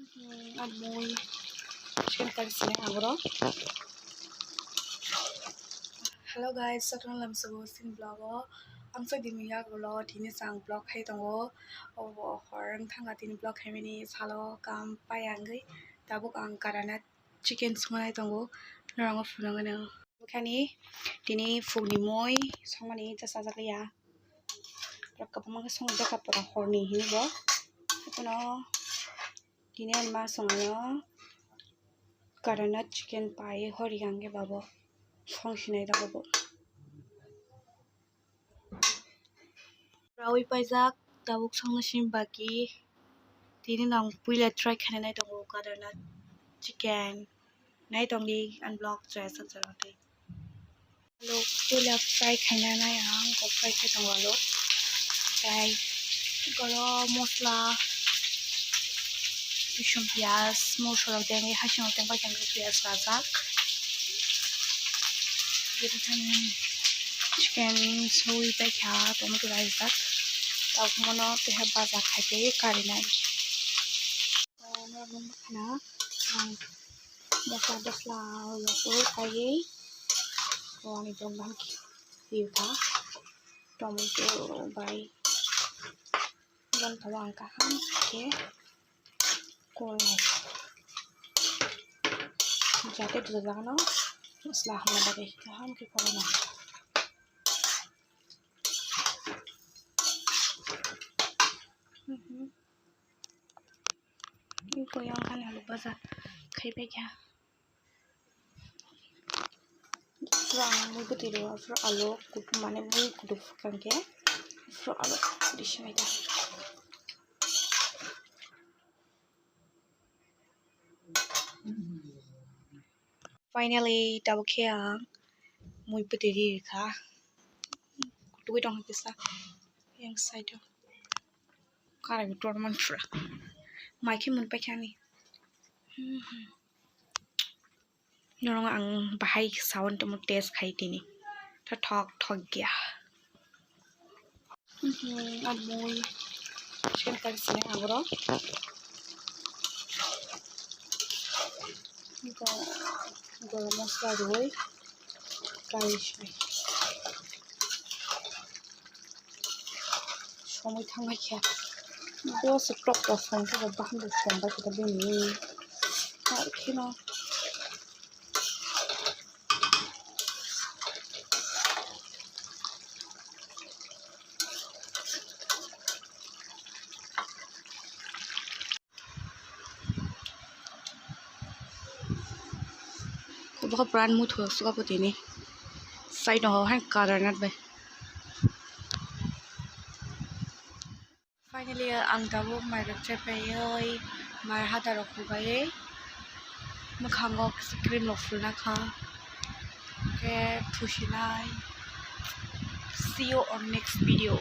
Amoy chicken curry sini agro. Hello guys, satang lam sabo sin vlog. Ang sa dini ya gulo dini sang vlog hai tongo. Horang thanga dini vlog hai mini salo kam payangai. Tabuk ang kadarnath chicken sungai tongo. Narang funang ana. Bukhani dini fugni moy songmani jasa jakaya. Rakapamang song jakapara horni hibo. Kuno dini anma songayo kadarnath chicken pai horigange babo. Functionai da babo. Rawi paijak tabuk songnasim baki dini nang puila try khane nai tongo kadarnath chicken nai tongi unblock dress anjarate. Lo puila fry khane nai ang ko fry khai tongo lo. Tai goro mosla bishum pias mosla dengi hashim tengpa janggo pias rajak. Jadi kan chicken soi paikha tomato rice dak tau mono teha baza khaite kari nai normal khana mosla dasla lo kai ko ani dom bang ki diuta tomato bai gan thawang ka ham ke ko nai jate dudagano mosla hamna bagai ham ke ko nai Ko yang kan halu baza khai paikha Rang mui butiro afro alo kutu mane mui kutu kanke afro alo dishmaida Finally tabukhe mui butiri kha kutu dong pisa yang side kara bitor man fra maiki mun paikha ni Norong ang bahai sound temo taste khai tini tha thok gya amoy chicken curry sini agro goro mosla roi curry shai সময় থাঙ্গাই খেয়া বস টক টক সংকে বাহাম সংবা kita bini R খেনা Baka brand mo thua suka puti ni side no han kadarnath bai Finally ang dawo mai rakche pai mar hata rokhu bai makhango cream lo fulna kha ke phusinai see you on next video